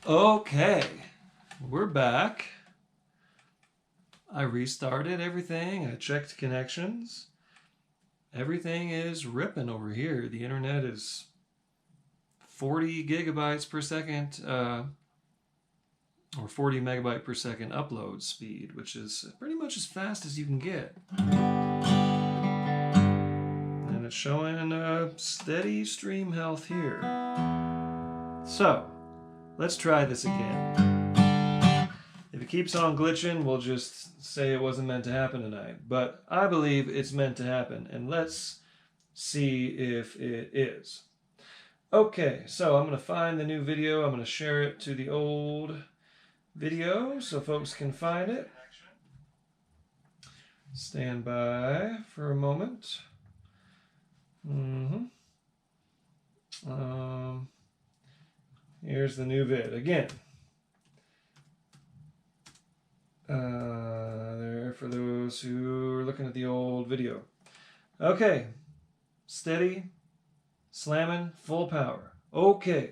Okay, we're back. I restarted everything. I checked connections. Everything is ripping over here. The internet is 40 gigabytes per second, or 40 megabyte per second upload speed, which is pretty much as fast as you can get. And it's showing steady stream health here. So, let's try this again. If it keeps on glitching, we'll just say it wasn't meant to happen tonight. But I believe it's meant to happen, and let's see if it is. Okay, so I'm going to find the new video. I'm going to share it to the old video so folks can find it. Stand by for a moment. Here's the new vid again. There for those who are looking at the old video. Okay, steady, slamming, full power. Okay,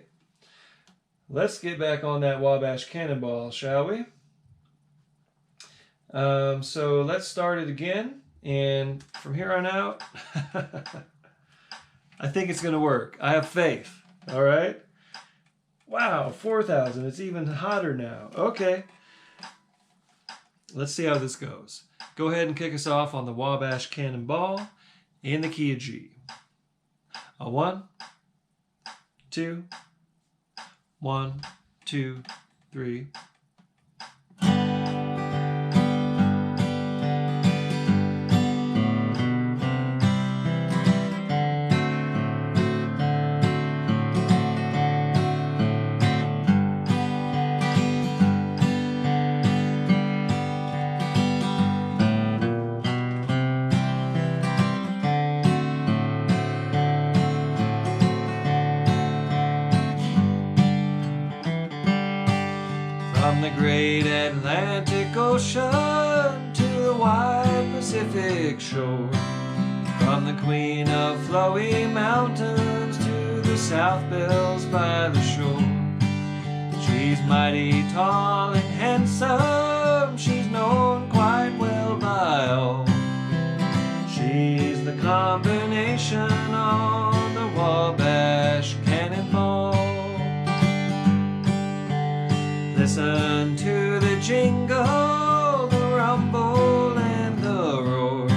let's get back on that Wabash Cannonball, shall we? So let's start it again, and from here on out, I think it's going to work. I have faith, all right? Wow, 4,000, it's even hotter now. Okay. Let's see how this goes. Go ahead and kick us off on the Wabash Cannonball in the key of G. A 1, 2, 1, 2, 3. From the great Atlantic Ocean to the wide Pacific shore, from the queen of flowy mountains to the south bells by the shore. She's mighty tall and handsome, she's known quite well by all. She's the combination on the Wabash Cannonball. Listen to the jingle, the rumble, and the roar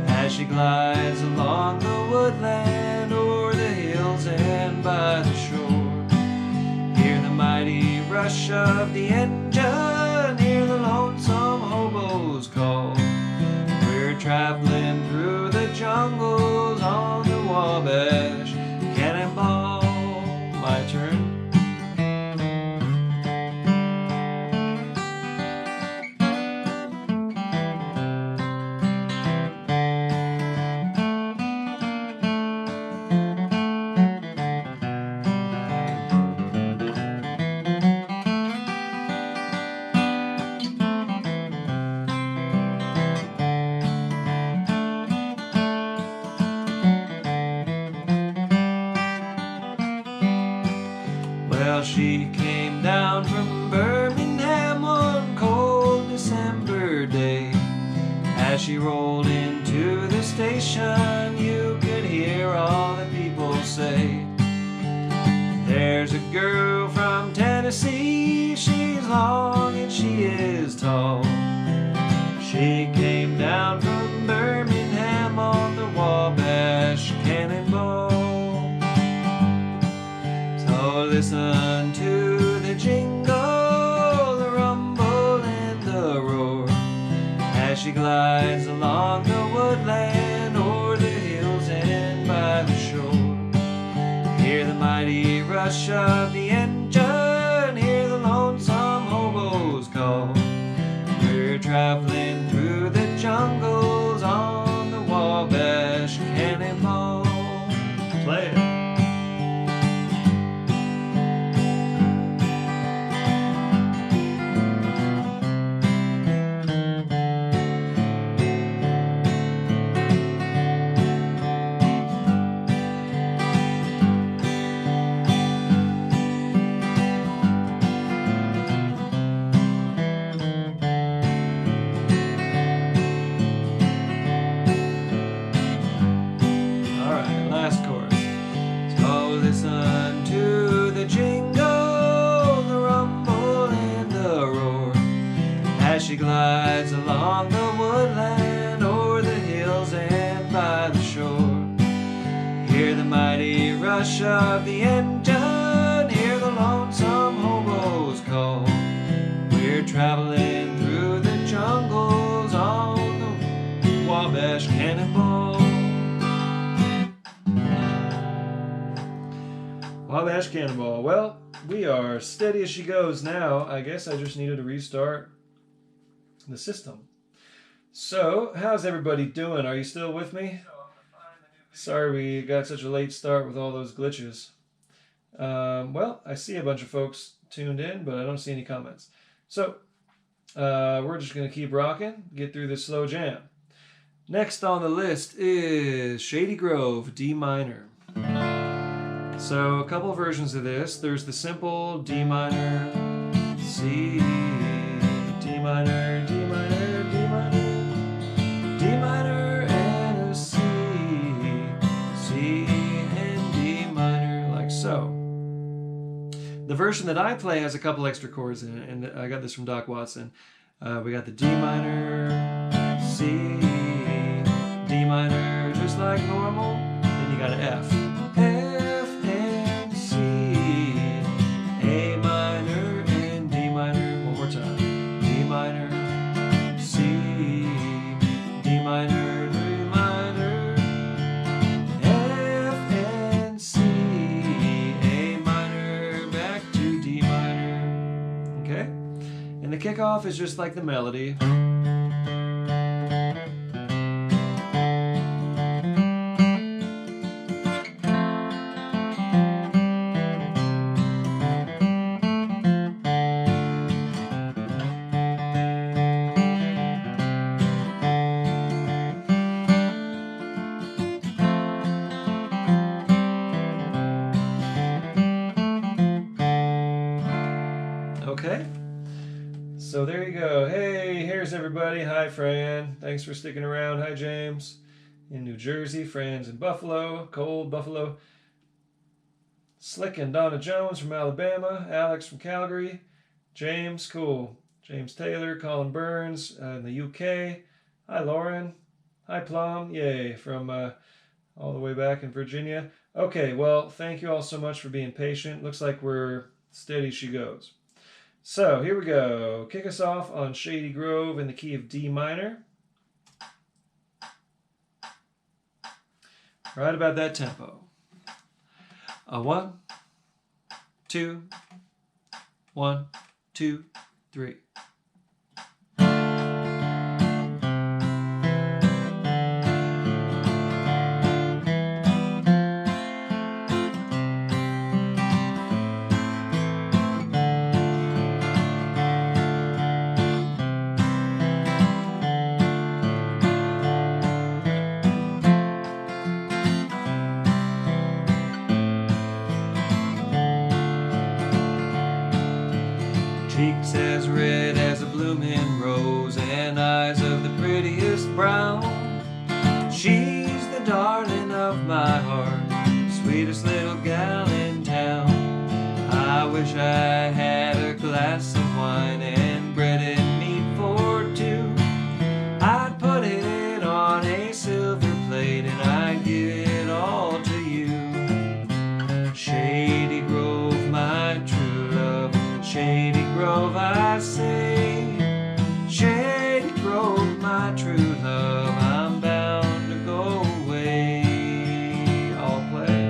as she glides along the woodland, o'er the hills and by the shore. Hear the mighty rush of the engine, hear the lonesome hobo's call. We're traveling through the jungles on the Wabash Cannonball. My turn. Well, she came down from Birmingham one cold December day. As she rolled into the station, you could hear all the people say, there's a girl from Tennessee, she's long and she is tall. She came down from Birmingham on the Wabash Cannonball. So listen to the jingle, the rumble, and the roar as she glides along the woodland, o'er the hills and by the shore. Hear the mighty rush of the engine, hear the lonesome hobo's call. We're traveling through the jungles on the Wabash Cannonball. Play it. Wabash Cannonball. Well, we are steady as she goes now. I guess I just needed to restart the system. So, how's everybody doing? Are you still with me? Sorry we got such a late start with all those glitches. Well, I see a bunch of folks tuned in, but I don't see any comments. So, we're just going to keep rocking, get through this slow jam. Next on the list is Shady Grove, D minor. So, a couple of versions of this. There's the simple D minor, C, D minor, D minor, D minor, D minor, and a C, C, and D minor, like so. The version that I play has a couple extra chords in it, and I got this from Doc Watson. We got the D minor, C, D minor, just like normal. Then you got an F. F and C, A minor and D minor. One more time. D minor, C, D minor, D minor, F and C, A minor, back to D minor. Okay? And the kickoff is just like the melody. Okay, so there you go. Hey, here's everybody. Hi, Fran. Thanks for sticking around. Hi, James in New Jersey. Fran's in Buffalo, cold Buffalo. Slick and Donna Jones from Alabama. Alex from Calgary. James, cool. James Taylor, Colin Burns in the UK. Hi, Lauren. Hi, Plum. Yay, from all the way back in Virginia. Okay, well, thank you all so much for being patient. Looks like we're steady she goes. So, here we go. Kick us off on Shady Grove in the key of D minor. Right about that tempo. A 1, 2, 1, 2, 3. Cheeks as red as a blooming rose, and eyes of the prettiest brown. She's the darling of my heart, sweetest little gal in town. I wish I had a glass of wine and bread and meat for two. I'd put it on a silver plate and I'd give it all to you. Shady Grove, my true love, Shady Grove, I say, Shady Grove, my true love, I'm bound to go away. I'll play.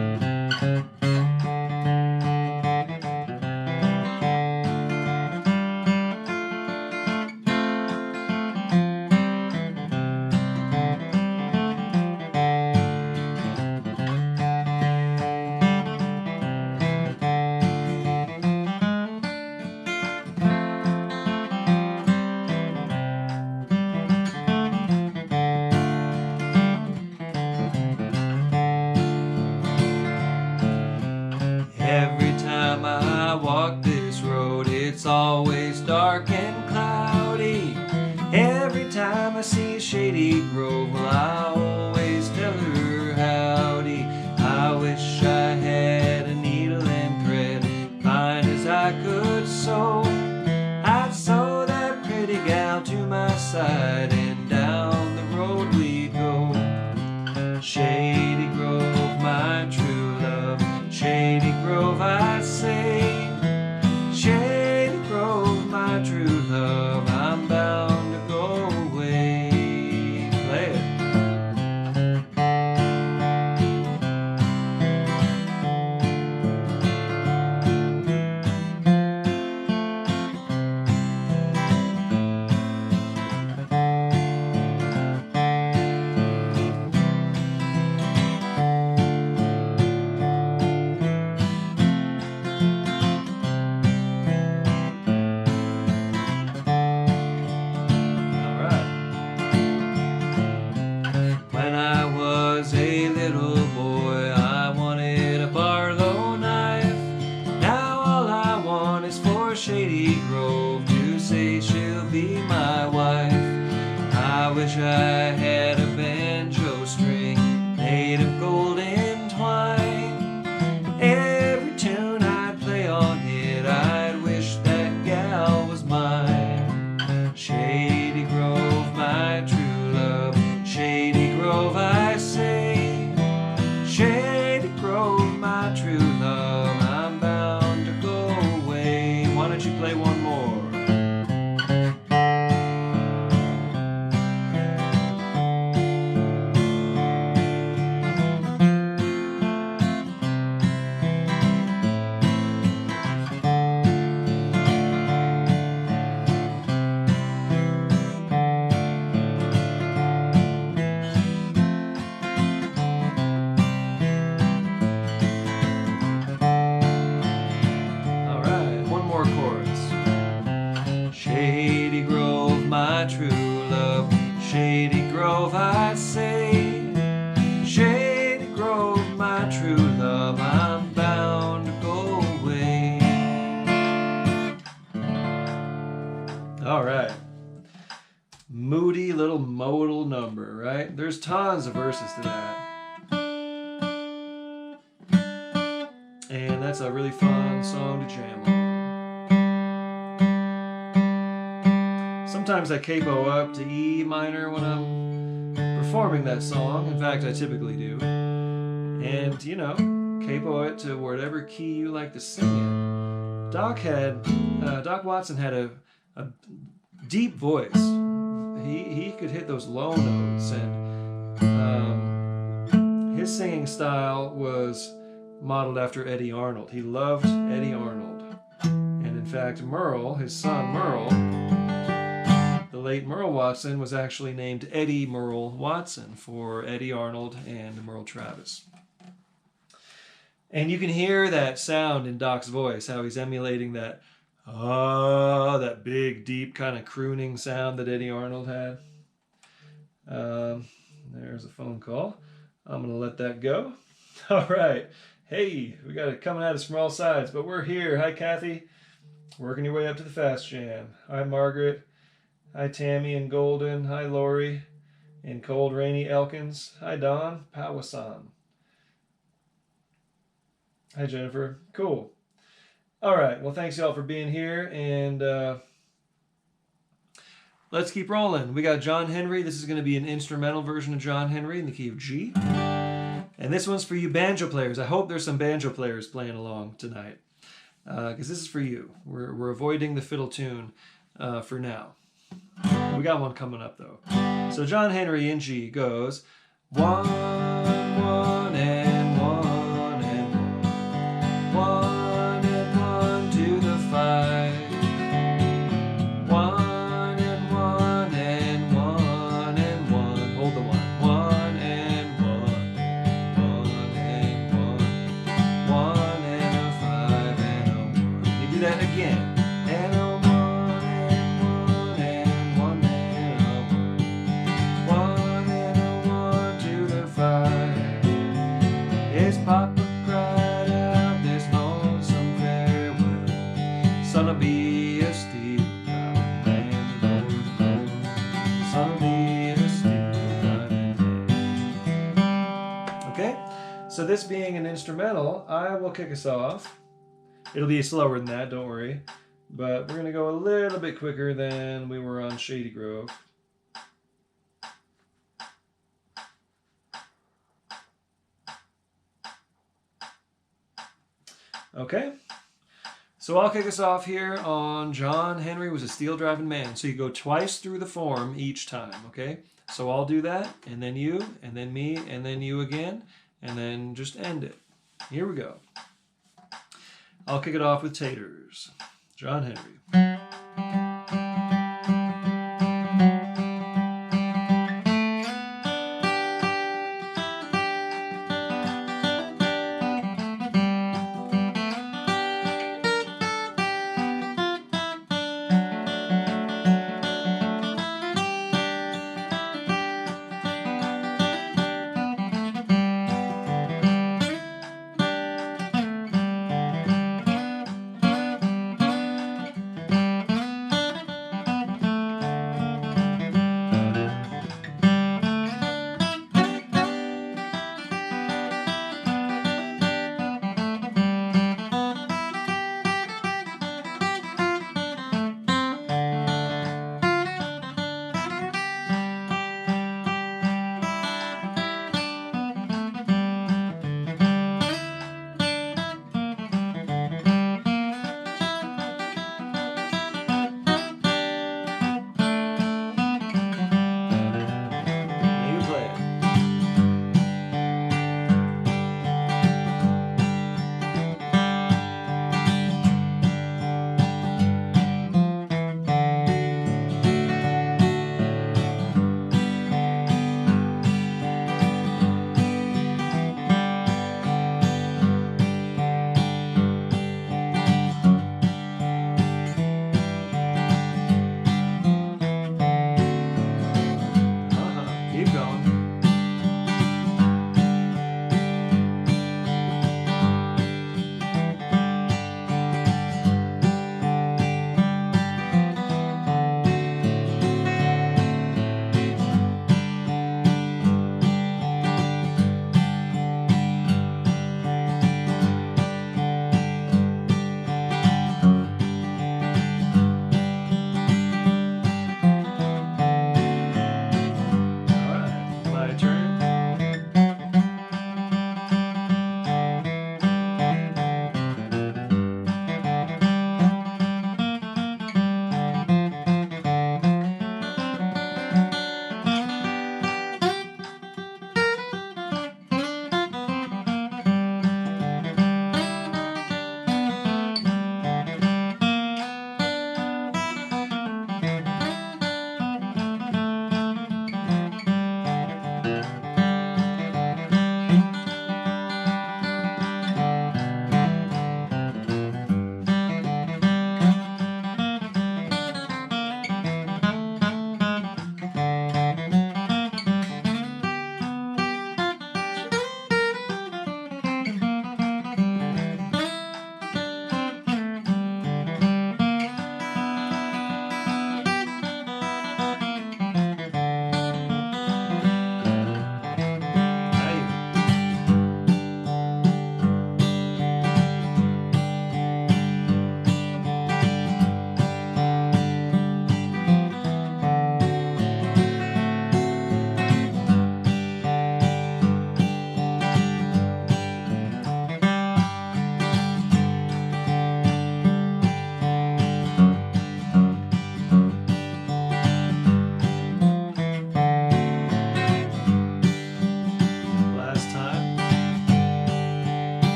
Every time I walk this road, it's always dark and cloudy. Every time I see Shady Grove, well, I always tell her howdy. I wish I had a needle and thread, fine as I could sew. I'd sew that pretty gal to my side, and down the road we'd go. Shady Grove, my true love, Shady Grove, I say, Shady Grove, my true love, I'm bound to go away. Play it. Shady Grove to say she'll be my wife. I wish I had a banjo string made of golden twine. Every tune I'd play on it, I'd wish that gal was mine. Shady Grove, my true love, Shady Grove, I say. Shady Grove, my true love, I'm bound to go away. Why don't you play one more? Shady Grove, my true love, Shady Grove, I say. Shady Grove, my true love, I'm bound to go away. All right. Moody little modal number, right? There's tons of verses to that. And that's a really fun song to jam on. Sometimes I capo up to E minor when I'm performing that song. In fact, I typically do. And, you know, capo it to whatever key you like to sing it. Doc Watson had a deep voice. He could hit those low notes, and his singing style was modeled after Eddie Arnold. He loved Eddie Arnold. And in fact, Merle, his son Merle, the late Merle Watson, was actually named Eddie Merle Watson for Eddie Arnold and Merle Travis. And you can hear that sound in Doc's voice, how he's emulating that that big, deep kind of crooning sound that Eddie Arnold had. There's a phone call. I'm going to let that go. All right. Hey, we got it coming at us from all sides, but we're here. Hi, Kathy. Working your way up to the Fast Jam. Hi, Margaret. Hi, Tammy and Golden. Hi, Lori. And cold, rainy Elkins. Hi, Don. Pawasan. Hi, Jennifer. Cool. All right. Well, thanks, y'all, for being here. And let's keep rolling. We got John Henry. This is going to be an instrumental version of John Henry in the key of G. And this one's for you banjo players. I hope there's some banjo players playing along tonight, because this is for you. We're avoiding the fiddle tune for now. We got one coming up, though. So John Henry in G goes 1, 1, and 1, and 1, 1 and 1 to the 5. 1 and 1 and 1 and 1. Hold the 1. 1 and 1. 1 and 1. 1 and a 5 and a 1. You do that again. And a 1 and 1 and 1 and a 1 to the 5. His papa cried out this lonesome farewell. Son'll be a steel man, Lord, Lord. Son'll be a steel man. Okay, so this being an instrumental, I will kick us off. It'll be slower than that, don't worry. But we're going to go a little bit quicker than we were on Shady Grove. Okay, so I'll kick us off here on John Henry Was a Steel Driving Man. So you go twice through the form each time, okay? So I'll do that, and then you, and then me, and then you again, and then just end it. Here we go. I'll kick it off with Taters. John Henry.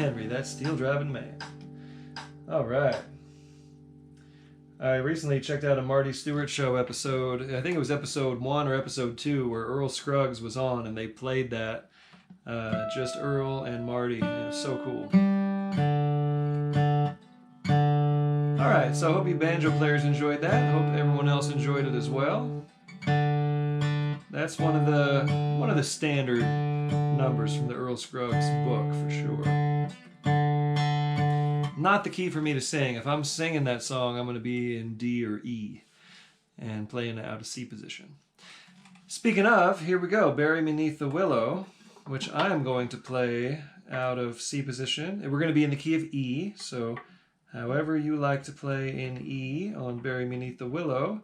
Henry, that steel-driving man. All right. I recently checked out a Marty Stewart Show episode. I think it was episode 1 or episode 2 where Earl Scruggs was on and they played that. Just Earl and Marty. It was so cool. All right, so I hope you banjo players enjoyed that. Hope everyone else enjoyed it as well. That's one of the standard numbers from the Earl Scruggs book for sure. Not the key for me to sing. If I'm singing that song, I'm going to be in D or E and playing out of C position. Speaking of, here we go. Bury Me 'Neath the Willow, which I am going to play out of C position. And we're going to be in the key of E, so however you like to play in E on Bury Me 'Neath the Willow,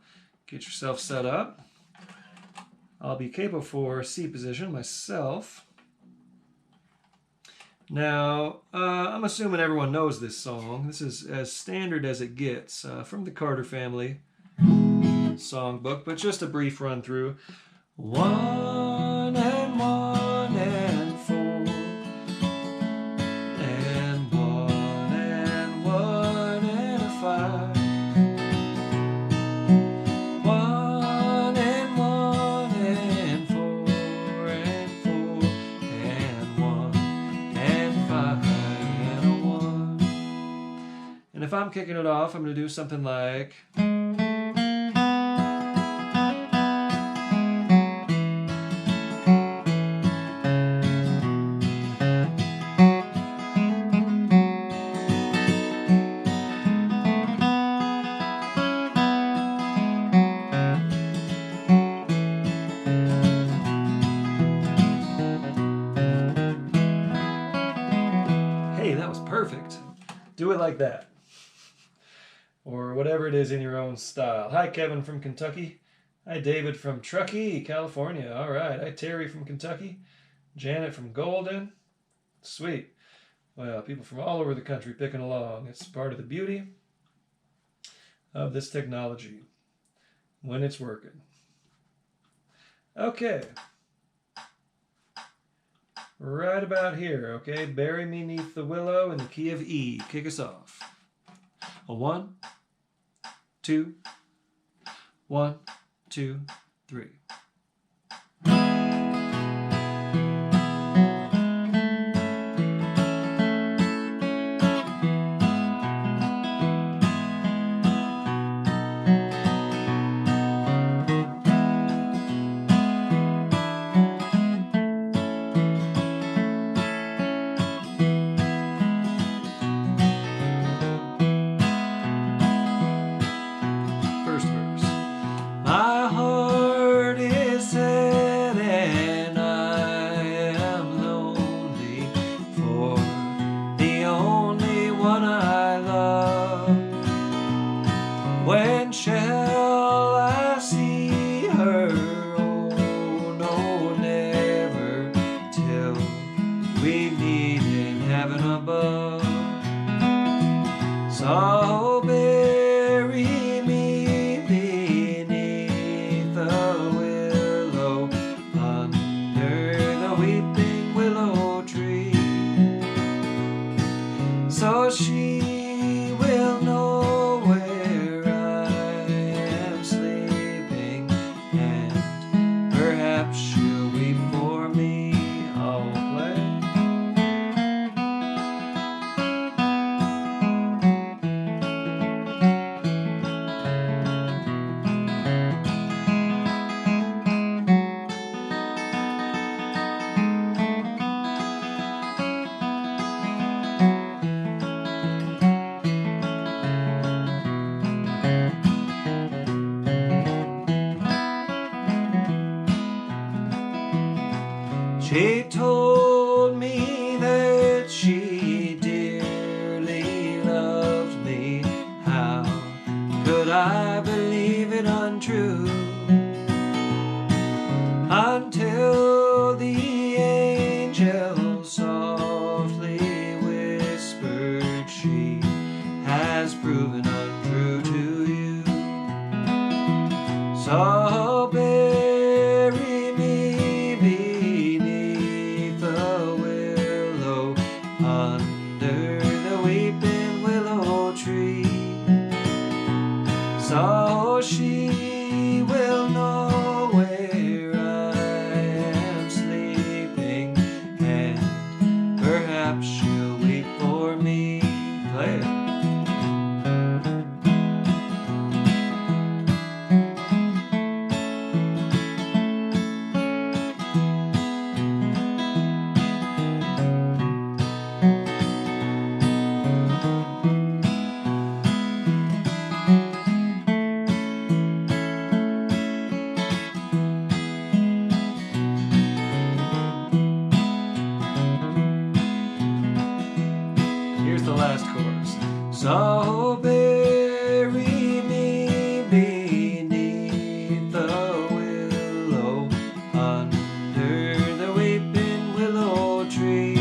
get yourself set up. I'll be capo for C position myself. Now, I'm assuming everyone knows this song. This is as standard as it gets from the Carter Family songbook, but just a brief run through. 1 and 1 and 4 and 1 and 1 and a 5. 1 and 1 and 4 and 4 and 1 and 5 and a 1. And if I'm kicking it off, I'm going to do something like... Perfect. Do it like that. Or whatever it is in your own style. Hi, Kevin from Kentucky. Hi, David from Truckee, California. All right. Hi, Terry from Kentucky. Janet from Golden. Sweet. Well, people from all over the country picking along. It's part of the beauty of this technology when it's working. Okay. Right about here, okay? Bury Me 'Neath the Willow in the key of E. Kick us off. A 1, 2, 1, 2, 3. When shall I see her? Oh, no, never, till we meet in heaven above. So bury me beneath the willow, under the weeping willow tree, so she will know she'll weep for me. I'll play. She told me that she dearly loved me. How could I believe it untrue? Until the angel softly whispered, she has proven untrue to you. So bury me beneath the willow, under she will know where I am sleeping, and perhaps she'll weep for me. Play it. Here's the last chorus. So bury me beneath the willow, under the weeping willow tree,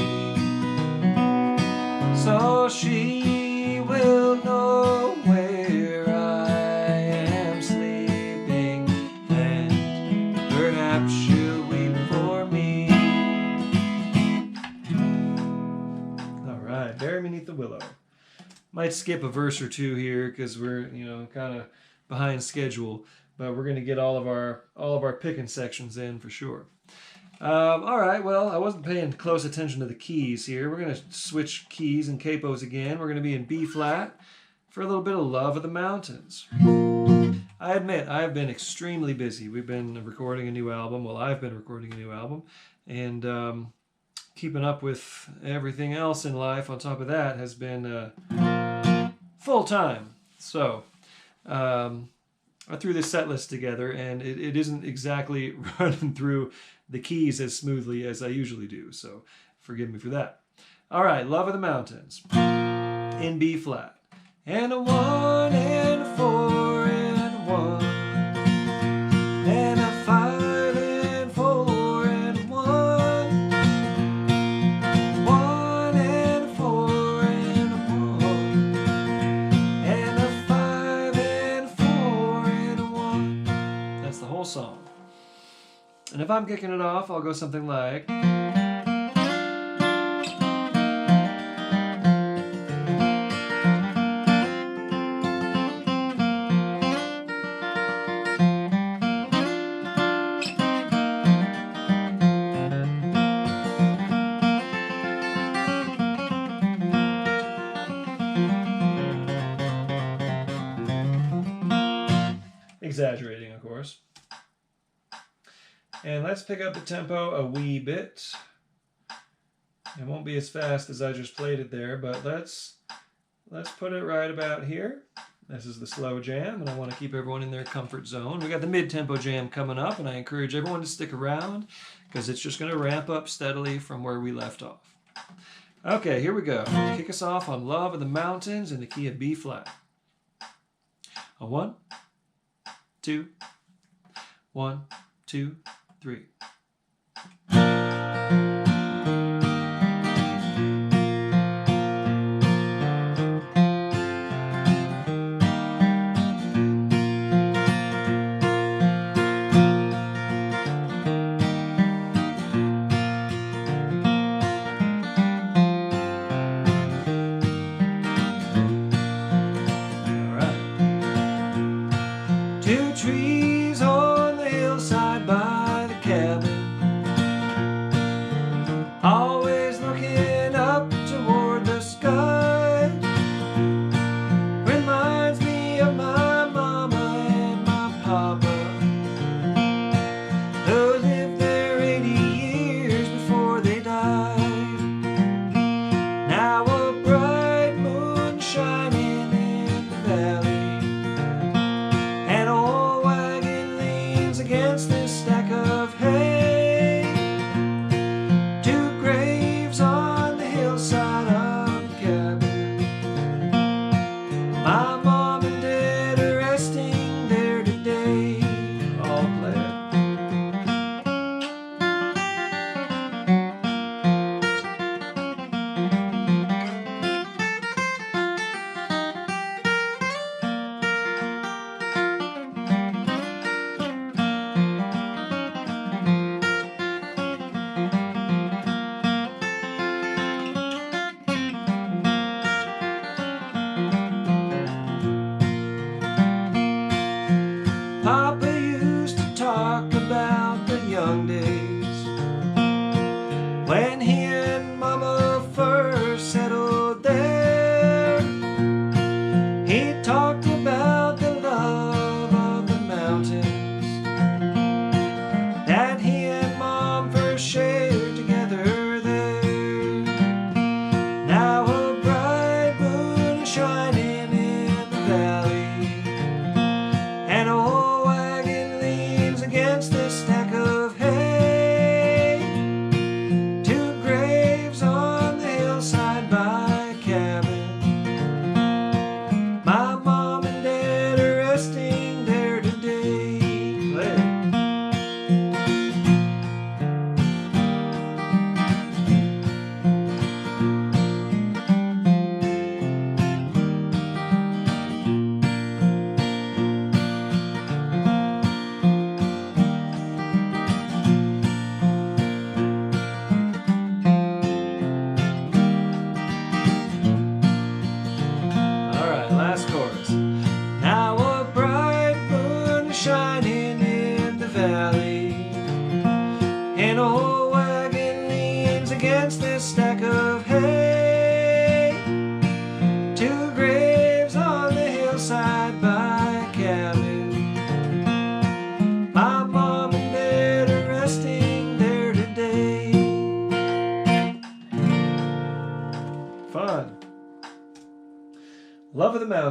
so she will know where I am sleeping, and perhaps she'll weep for me. All right, bury beneath the willow. Might skip a verse or two here because we're, kind of behind schedule, but we're going to get all of our picking sections in for sure. All right, well, I wasn't paying close attention to the keys here. We're going to switch keys and capos again. We're going to be in B flat for a little bit of Love of the Mountains. I admit, I've been extremely busy. We've been recording a new album. Well, I've been recording a new album, and keeping up with everything else in life on top of that has been full time. So I threw this set list together, and it isn't exactly running through the keys as smoothly as I usually do, so forgive me for that. All right, Love of the Mountains in B flat, and a 1 and a 4 and a 1, and a 5 and 4 and 1, 1 and 4 and 1, and a 5 and 4 and 1. That's the whole song. And if I'm kicking it off, I'll go something like... Exaggerating, of course. And let's pick up the tempo a wee bit. It won't be as fast as I just played it there, but let's put it right about here. This is the slow jam, and I want to keep everyone in their comfort zone. We got the mid-tempo jam coming up, and I encourage everyone to stick around because it's just going to ramp up steadily from where we left off. Okay, here we go. Kick us off on Love of the Mountains in the key of B flat. A 1, 2, 1, 2, 3. Trees on the hillside by the cabin,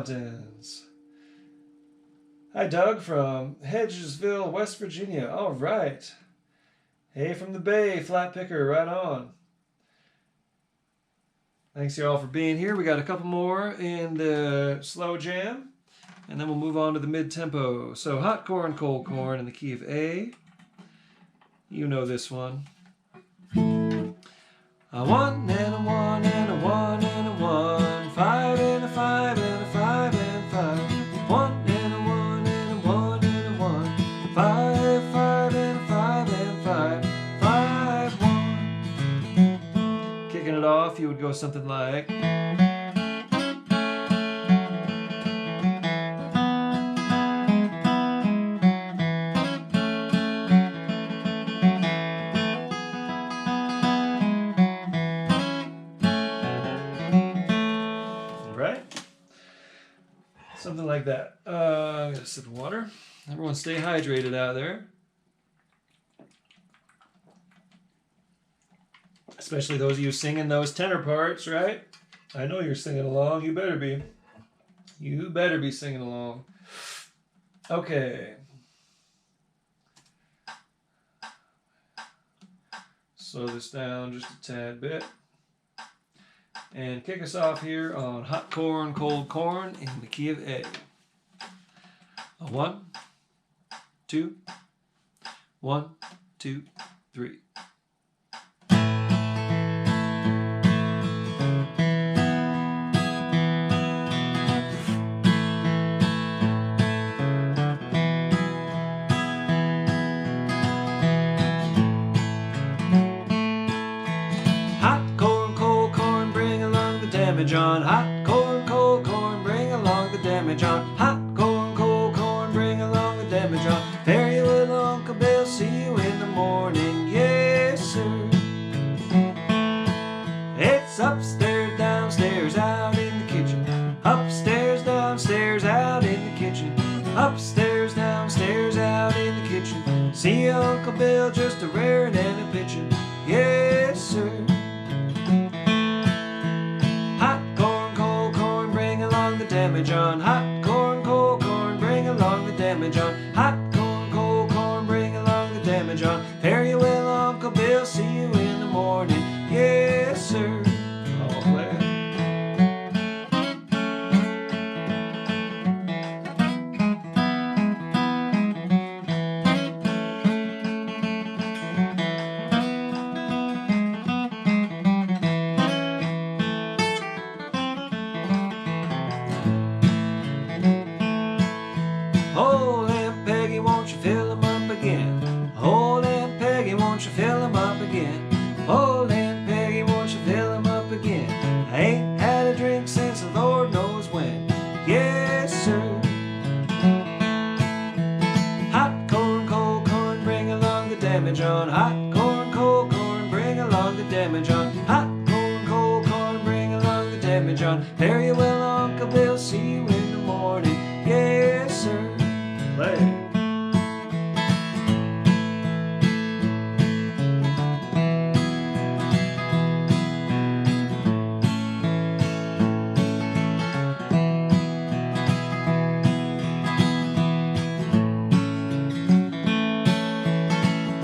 Mountains. Hi, Doug from Hedgesville, West Virginia. All right. Hey, from the Bay, Flat Picker, right on. Thanks you all for being here. We got a couple more in the slow jam, and then we'll move on to the mid-tempo. So hot corn, cold corn in the key of A. You know this one. A 1 and a 1 and a 1 and a 1, 5 and a 5 and a 5 and 5, 1 and a 1 and a 1 and a 1, 5, 5 and a 5 and 5, 5, 1. Kicking it off, you would go something like. Something like that. I got a sip of water. Everyone stay hydrated out there. Especially those of you singing those tenor parts, right? I know you're singing along. You better be. You better be singing along. Okay. Slow this down just a tad bit. And kick us off here on hot corn, cold corn in the key of A. 1, 2, 1, 2, 3. On hot corn, cold corn, bring along the damage on. Hot corn, cold corn, bring along the damage on. Fare you well, Uncle Bill, see you in the morning, yes sir. It's upstairs, downstairs, out in the kitchen. Upstairs, downstairs, out in the kitchen. Upstairs, downstairs, out in the kitchen. See Uncle Bill just a raring and a pitching, yes sir. Damage on hot corn, cold corn, bring along the damage on. Hot corn, cold corn, bring along the damage on. Fare you well, Uncle Bill, see you in the morning, yes sir. I'll play it. Old Aunt Peggy, won't you fill 'em up again? Old Aunt Peggy, won't you fill 'em up again? Old Aunt Peggy, won't you fill 'em up again? I ain't had a drink since the Lord knows when, yes sir. Hot corn, cold corn, bring along the damage on. Hot corn, cold corn, bring along the damage on. Hot corn, cold corn, bring along the damage on. Fare you well, Uncle Bill, see you in the morning, yes sir. Play.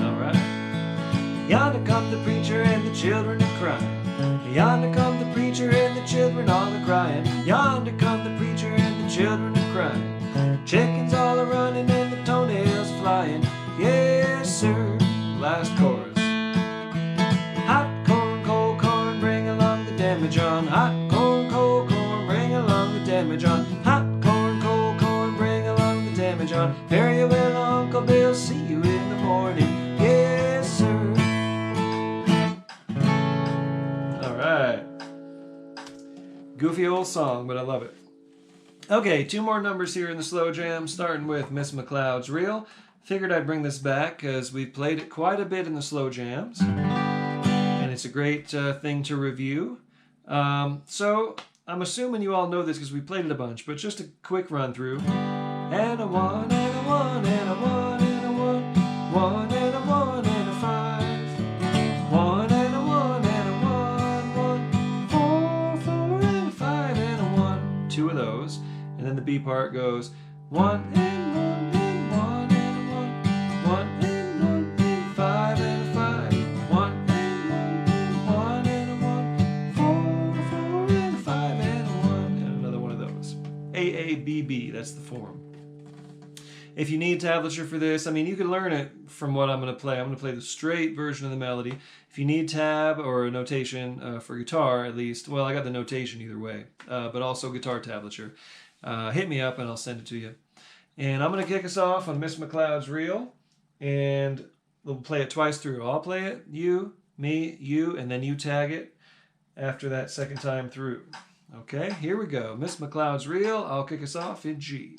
All right. Yonder come the preacher and the children are crying. Yonder come the preacher and the children all are crying. Yonder come the preacher and the children are crying. Chickens all are running and the toenails flying, yes sir. Last chorus. Hot corn, cold corn, bring along the damage on. Hot corn, cold corn, bring along the damage on. Hot corn, cold corn, bring along the damage on. Fare you well, Uncle Bill, see you in the morning, yes sir. All right. Goofy old song, but I love it. Okay, 2 more numbers here in the slow jam, starting with Miss McLeod's Reel. Figured I'd bring this back because we've played it quite a bit in the slow jams, and it's a great thing to review. So I'm assuming you all know this because we played it a bunch, but just a quick run through. And a 1 and a 1 and a 1 and a 1, 1 and a 1 and a 5, 1 and a 1 and a 1, 1, 4, 4 and a 5 and a 1. 2 of those. And B part goes 1 and 1 and 1 and 1, 1 and 1 and 5 and a 5, 1 and 1 and 1 and a 1, 4, 4 and a 5 and a 1, and another one of those. AABB, that's the form. If you need tablature for this, I mean, you can learn it from what I'm going to play. I'm going to play the straight version of the melody. If you need tab or a notation for guitar, at least, well, I got the notation either way, but also guitar tablature, hit me up and I'll send it to you. And I'm going to kick us off on Miss McLeod's reel, and we'll play it twice through. I'll play it, you, me, you, and then you tag it after that second time through. Okay, here we go. Miss McLeod's reel. I'll kick us off in G.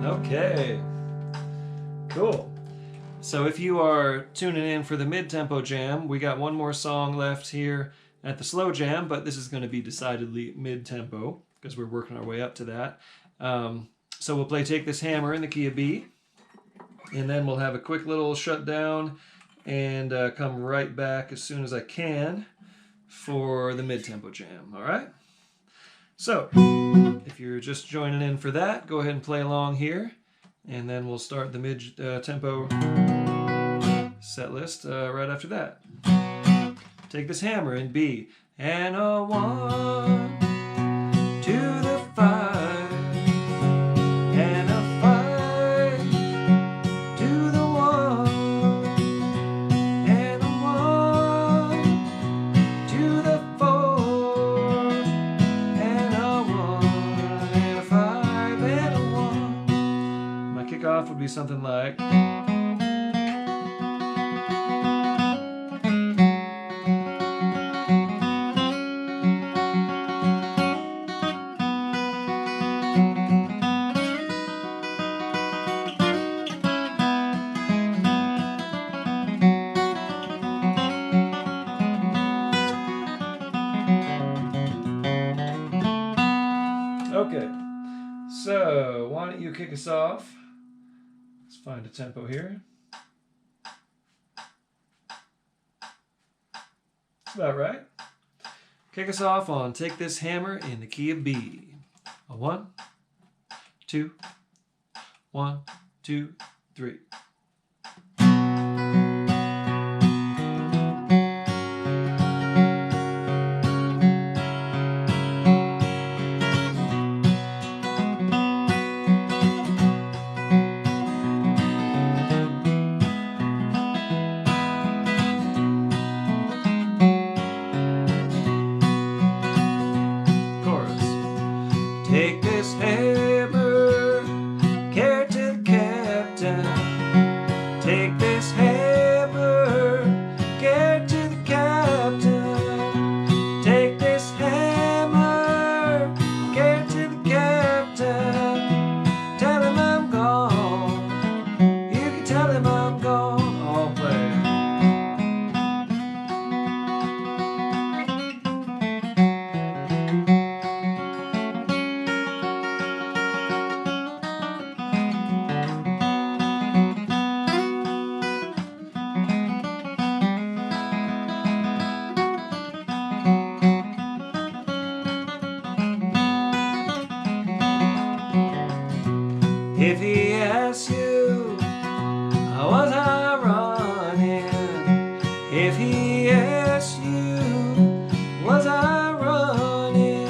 Okay, cool. So if you are tuning in for the mid-tempo jam, we got one more song left here at the slow jam, but this is going to be decidedly mid-tempo because we're working our way up to that. So we'll play Take This Hammer in the key of B, and then we'll have a quick little shutdown and come right back as soon as I can for the mid-tempo jam, all right? So, if you're just joining in for that, go ahead and play along here, and then we'll start the mid-tempo set list right after that. Take this hammer in B, and a 1 to the 5, stuff would be something like. Okay, so why don't you kick us off? Let's find a tempo here. That's about right. Kick us off on Take This Hammer in the key of B. A 1, 2, 1, 2, 3. Take this hammer, carry to the captain. Take this hammer, carry to the captain. Take this hammer, carry to the captain. Tell him I'm gone. You can tell him I'm gone. All play. If he asks you, was I running? If he asks you, was I running?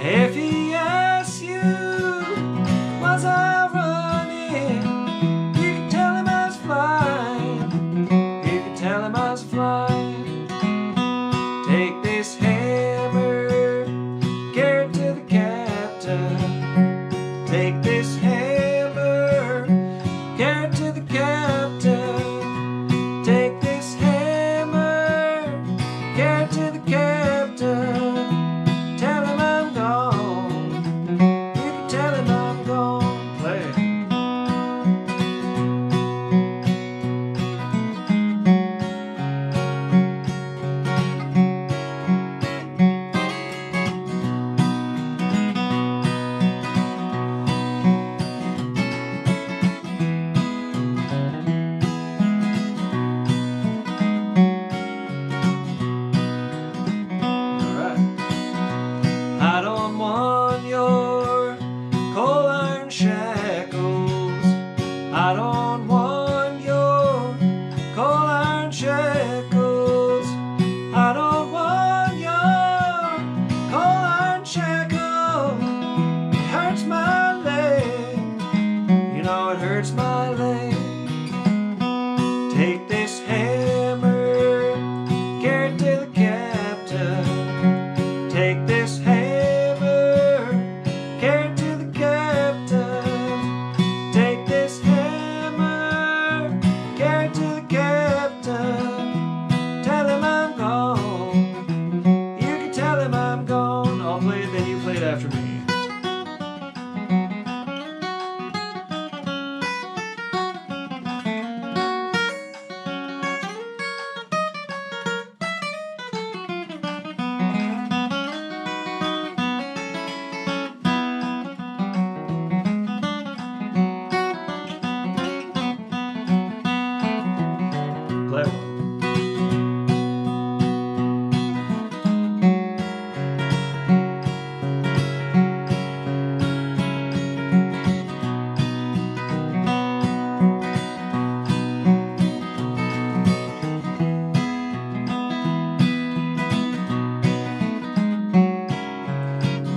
If he asks you, was I running? You can tell him I was flying. You can tell him I was flying. Take this hammer, carry it to the captain. Take this hammer, carry it to the captain. Take this hammer, carry it to the captain. Tell him I'm gone. You can tell him I'm gone. Play. I don't want your cold iron shackles. I don't want your cold iron shackles. I don't want your cold iron shackles. It hurts my leg. You know it hurts my leg. Take this hammer, carry it to the captain. Take this hammer, carry it to the captain. Take this hammer, carry it to the captain. Tell him I'm gone. You can tell him I'm gone. I'll play it, then you play it after me. Play one.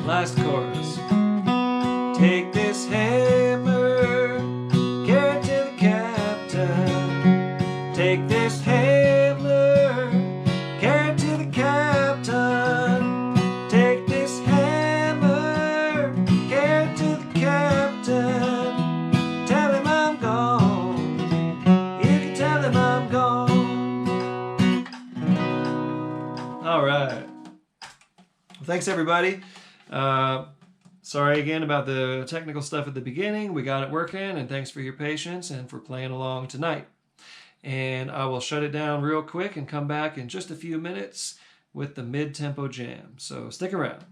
Last chorus. Take this hammer, carry it to the captain. Take this hammer, carry it to the captain. Take this hammer, carry it to the captain. Tell him I'm All right. Well, thanks, everybody. Sorry again about the technical stuff at the beginning. We got it working, and thanks for your patience and for playing along tonight. And I will shut it down real quick and come back in just a few minutes with the mid-tempo jam. So stick around.